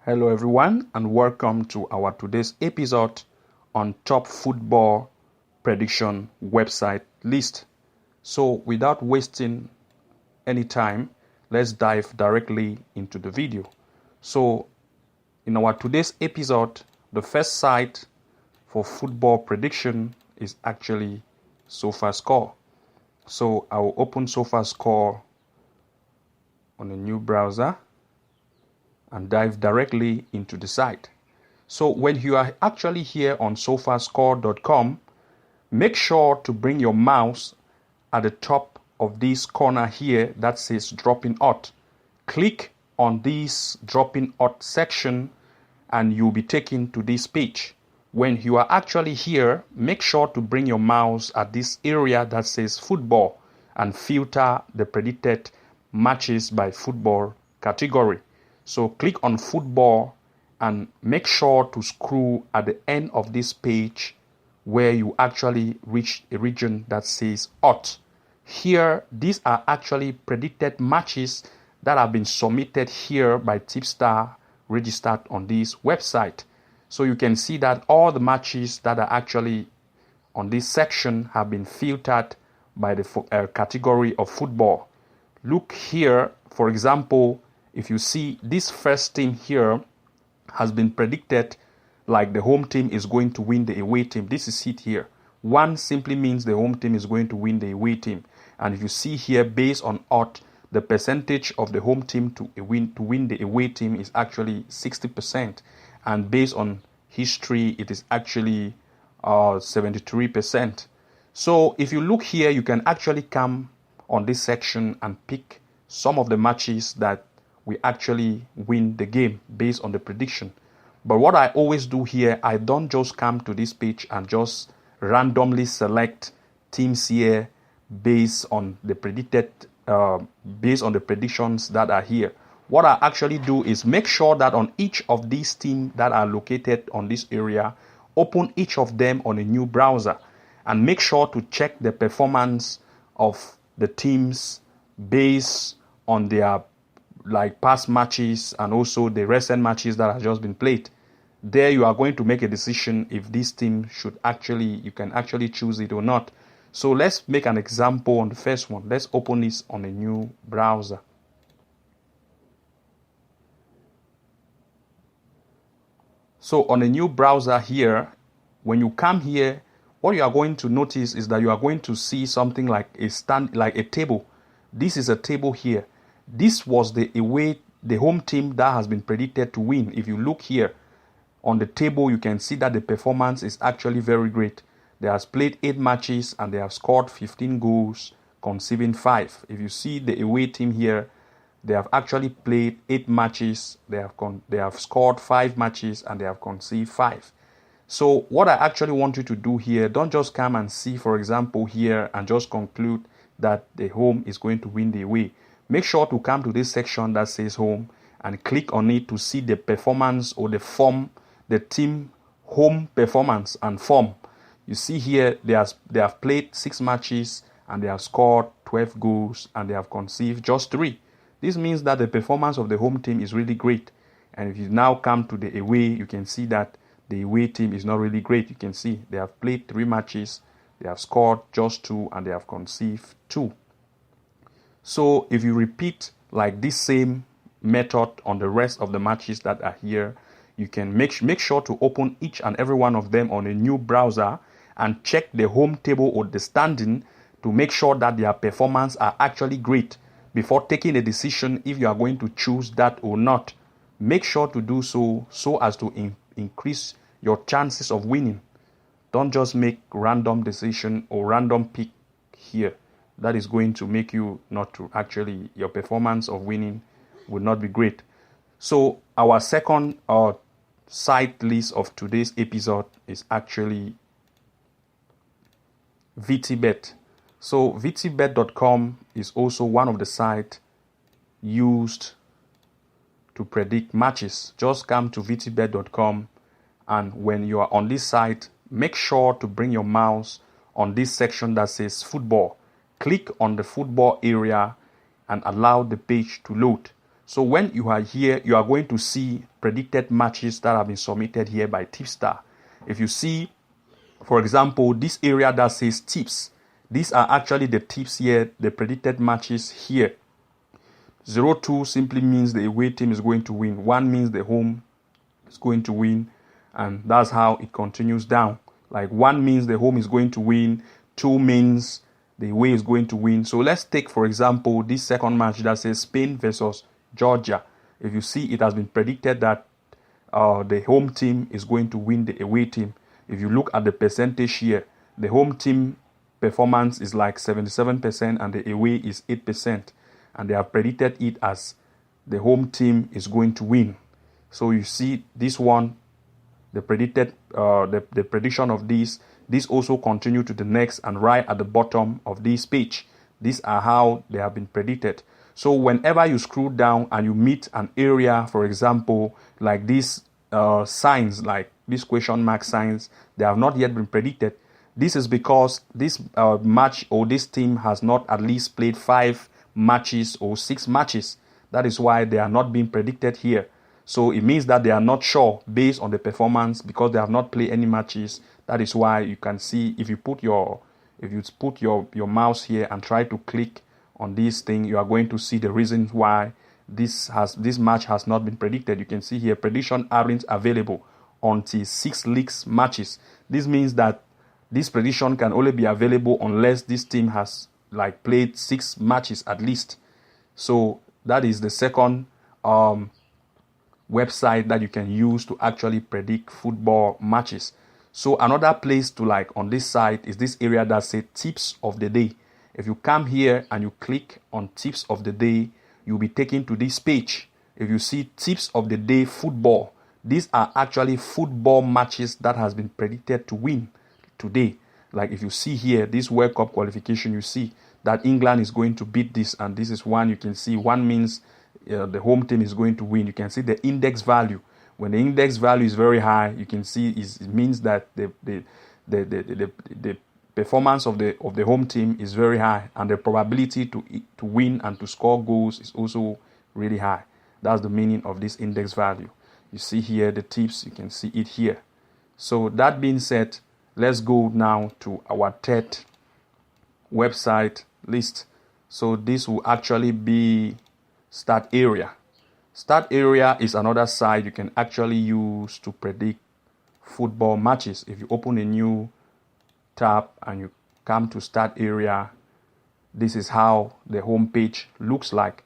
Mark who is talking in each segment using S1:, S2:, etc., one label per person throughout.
S1: Hello everyone and welcome to our today's episode on top football prediction website list. So without wasting any time, let's dive directly into the video. So in our today's episode, the first site for football prediction is actually SofaScore. So I will open SofaScore on a new browser and dive directly into the site. So when you are actually here on SofaScore.com, make sure to bring your mouse at the top of this corner here that says dropping out. Click on this dropping out section and you'll be taken to this page. When you are actually here, make sure to bring your mouse at this area that says football and filter the predicted matches by football category. So click on football and make sure to scroll at the end of this page where you actually reach a region that says odds. Here, these are actually predicted matches that have been submitted here by Tipstar registered on this website. So you can see that all the matches that are actually on this section have been filtered by the category of football. Look here, for example, if you see this first team here has been predicted like the home team is going to win the away team. This is it here. 1 simply means the home team is going to win the away team. And if you see here, based on odds, the percentage of the home team to win the away team is actually 60%. And based on history, it is actually 73%. So if you look here, you can actually come on this section and pick some of the matches that we actually win the game based on the prediction. But what I always do here, I don't just come to this page and just randomly select teams here based on the predictions that are here. What I actually do is make sure that on each of these teams that are located on this area, open each of them on a new browser and make sure to check the performance of the teams based on their past matches and also the recent matches that have just been played. There you are going to make a decision if this team you can actually choose it or not. So let's make an example on the first one. Let's open this on a new browser. So on a new browser here, when you come here, what you are going to notice is that you are going to see something like a table. This is a table here. This was the home team that has been predicted to win. If you look here on the table, you can see that the performance is actually very great. They have played 8 matches and they have scored 15 goals, conceding 5. If you see the away team here, they have actually played 8 matches. They have scored 5 matches and they have conceded 5. So what I actually want you to do here, don't just come and see, for example, here and just conclude that the home is going to win the away. Make sure to come to this section that says home and click on it to see the performance or the form, the team home performance and form. You see here they have played 6 matches and they have scored 12 goals and they have conceded just 3. This means that the performance of the home team is really great. And if you now come to the away, you can see that the away team is not really great. You can see they have played 3 matches, they have scored just 2 and they have conceded 2. So if you repeat like this same method on the rest of the matches that are here, you can make sure to open each and every one of them on a new browser and check the home table or the standing to make sure that their performance are actually great before taking a decision if you are going to choose that or not. Make sure to do so as to increase your chances of winning. Don't just make random decision or random pick here. That is going to make you not to actually, your performance of winning will not be great. So our second site list of today's episode is actually VTBet. So VTBet.com is also one of the sites used to predict matches. Just come to VTBet.com and when you are on this site, make sure to bring your mouse on this section that says football. Click on the football area and allow the page to load. So when you are here, you are going to see predicted matches that have been submitted here by Tipstar. If you see, for example, this area that says tips, these are actually the tips here, the predicted matches here. 0-2 simply means the away team is going to win. 1 means the home is going to win. And that's how it continues down. Like 1 means the home is going to win. 2 means the away is going to win. So let's take, for example, this second match that says Spain versus Georgia. If you see, it has been predicted that the home team is going to win the away team. If you look at the percentage here, the home team performance is like 77% and the away is 8%. And they have predicted it as the home team is going to win. So you see this one, the predicted, the prediction of this also continue to the next and right at the bottom of this page. These are how they have been predicted. So whenever you scroll down and you meet an area, for example, like these signs, like these question mark signs, they have not yet been predicted. This is because this match or this team has not at least played 5 matches or 6 matches. That is why they are not being predicted here. So it means that they are not sure based on the performance because they have not played any matches. That is why you can see if you put your mouse here and try to click on this thing, you are going to see the reasons why this match has not been predicted. You can see here prediction aren't available until 6 leagues matches. This means that this prediction can only be available unless this team has like played 6 matches at least. So that is the second website that you can use to actually predict football matches. So another place to like on this site is this area that says tips of the day. If you come here and you click on tips of the day, you'll be taken to this page. If you see tips of the day football, these are actually football matches that has been predicted to win today. Like if you see here, this World Cup qualification, you see that England is going to beat this, and this is one you can see. 1 means the home team is going to win. You can see the index value. When the index value is very high, you can see it means that the performance of the home team is very high, and the probability to win and to score goals is also really high. That's the meaning of this index value. You see here the tips, you can see it here. So that being said, let's go now to our third website list. So this will actually be StartArea. StartArea is another site you can actually use to predict football matches. If you open a new tab and you come to StartArea, this is how the home page looks like.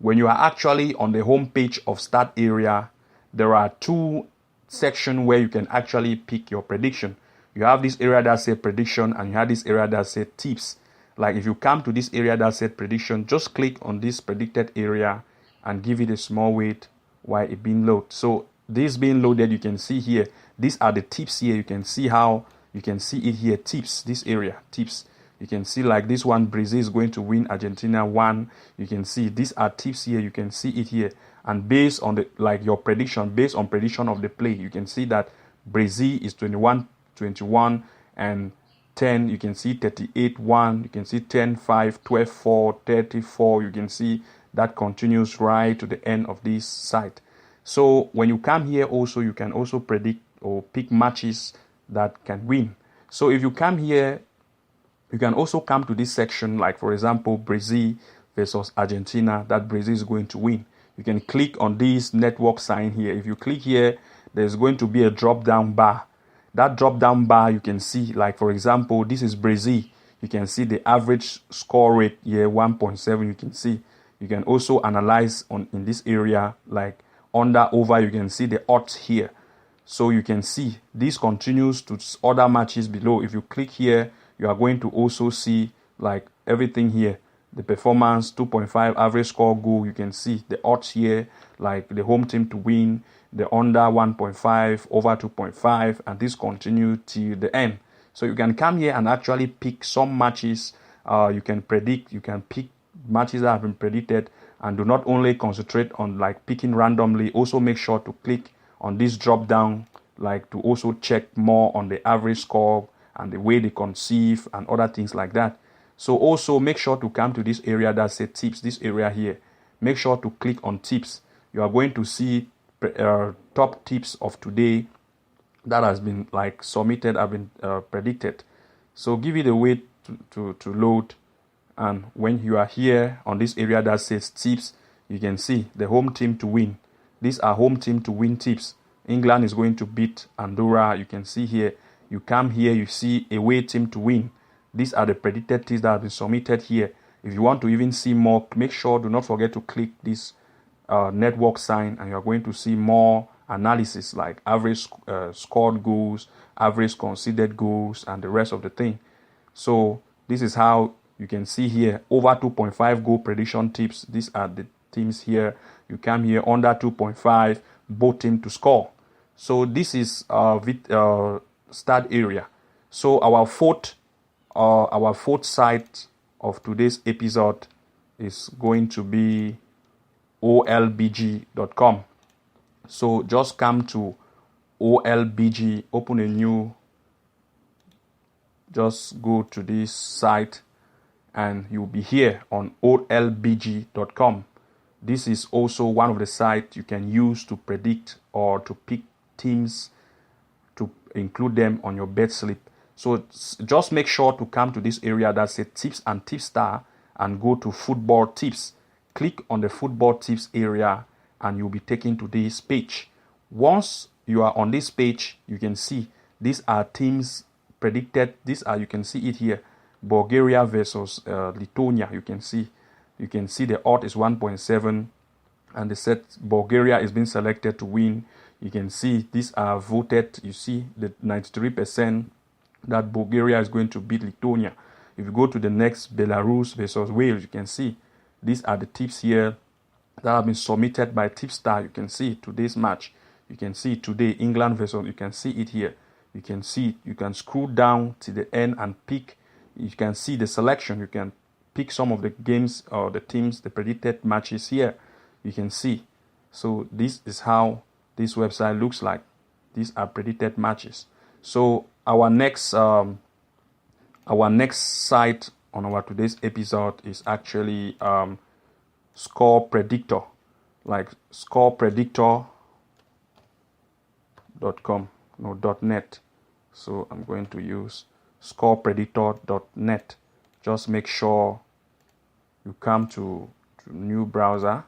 S1: When you are actually on the home page of StartArea, there are 2 sections where you can actually pick your prediction. You have this area that says prediction and you have this area that says tips. Like if you come to this area that says prediction, just click on this predicted area and give it a small wait while it being loaded. So this being loaded, you can see here, these are the tips here. You can see how, you can see it here, tips, this area, tips. You can see like this one, Brazil is going to win Argentina 1. You can see these are tips here. You can see it here. And based on the like your prediction, based on prediction of the play, you can see that Brazil is 21-21 and 10. You can see 38-1. You can see 10-5, 12-4, 34. You can see that continues right to the end of this site. So when you come here also, you can also predict or pick matches that can win. So if you come here, you can also come to this section, like for example, Brazil versus Argentina, that Brazil is going to win. You can click on this network sign here. If you click here, there's going to be a drop-down bar. That drop-down bar, you can see, like for example, this is Brazil. You can see the average score rate here, 1.7. You can see. You can also analyze in this area, like under, over. You can see the odds here. So you can see this continues to other matches below. If you click here, you are going to also see like everything here. The performance, 2.5 average score goal. You can see the odds here, like the home team to win, the under 1.5, over 2.5, and this continues till the end. So you can come here and actually pick some matches. You can predict, you can pick matches that have been predicted, and do not only concentrate on like picking randomly. Also make sure to click on this drop down, like to also check more on the average score and the way they conceive and other things like that. So also make sure to come to this area that says tips, this area here. make sure to click on tips. You are going to see top tips of today that has been like submitted, have been predicted. So give it a wait to load. And when you are here on this area that says tips, you can see the home team to win. These are home team to win tips. England is going to beat Andorra. You can see here. You come here, you see away team to win. These are the predicted tips that have been submitted here. If you want to even see more, make sure, do not forget to click this network sign, and you're going to see more analysis like average scored goals, average conceded goals, and the rest of the thing. So this is how you can see here over 2.5 goal prediction tips. These are the teams here. You come here under 2.5, both team to score. So this is StartArea. So our fourth site of today's episode is going to be Olbg.com. So just come to Olbg, open a new, just go to this site and you'll be here on Olbg.com. This is also one of the sites you can use to predict or to pick teams to include them on your bet slip. So just make sure to come to this area that says tips and tip star and go to football tips. Click on the football tips area and you'll be taken to this page. Once you are on this page, you can see these are teams predicted. These are, you can see it here, Bulgaria versus Lithuania. You can see the odds is 1.7 and they said Bulgaria is being selected to win. You can see these are voted. You see the 93% that Bulgaria is going to beat Lithuania. If you go to the next, Belarus versus Wales, you can see these are the tips here that have been submitted by Tipstar. You can see today's match. You can see today England versus, you can see it here. You can see, you can scroll down to the end and pick. You can see the selection. You can pick some of the games or the teams, the predicted matches here. You can see. So this is how this website looks like. These are predicted matches. So our next site on our today's episode is actually Score Predictor, like scorepredictor.com, no .net. So I'm going to use scorepredictor.net. Just make sure you come to new browser.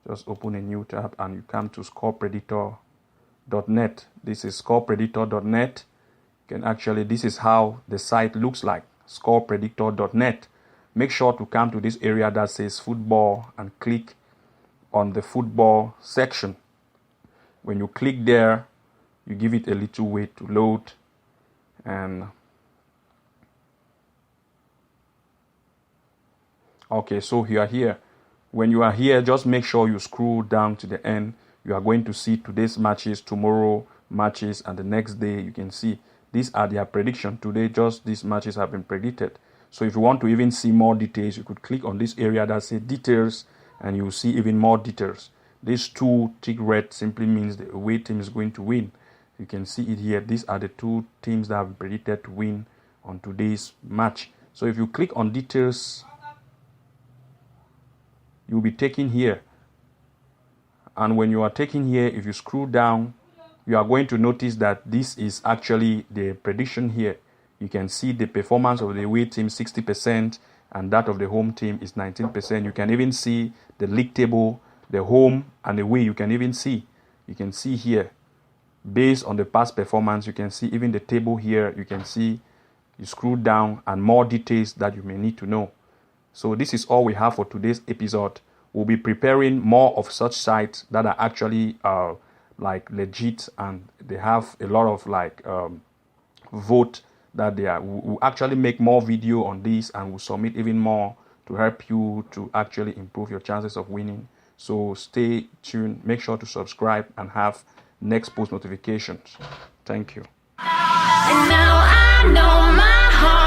S1: Just open a new tab and you come to scorepredictor.net. This is scorepredictor.net. You can actually, this is how the site looks like, scorepredictor.net. Make sure to come to this area that says football and click on the football section. When you click there, you give it a little wait to load. And okay, so you are here. When you are here, just make sure you scroll down to the end. You are going to see today's matches, tomorrow matches, and the next day. You can see these are their prediction. Today, just these matches have been predicted. So if you want to even see more details, you could click on this area that says details, and you will see even more details. This two tick red simply means the away team is going to win. You can see it here. These are the two teams that have been predicted to win on today's match. So if you click on details, you'll be taken here. And when you are taken here, if you scroll down, you are going to notice that this is actually the prediction here. You can see the performance of the away team 60% and that of the home team is 19%. You can even see the league table, the home and away. You can even see. You can see here, based on the past performance, you can see even the table here. You can see, you scroll down and more details that you may need to know. So this is all we have for today's episode. We'll be preparing more of such sites that are actually like legit and they have a lot of like vote that they are. We'll actually make more video on this and we'll submit even more to help you to actually improve your chances of winning. So stay tuned. Make sure to subscribe and have next post notifications. Thank you. And now I know my heart.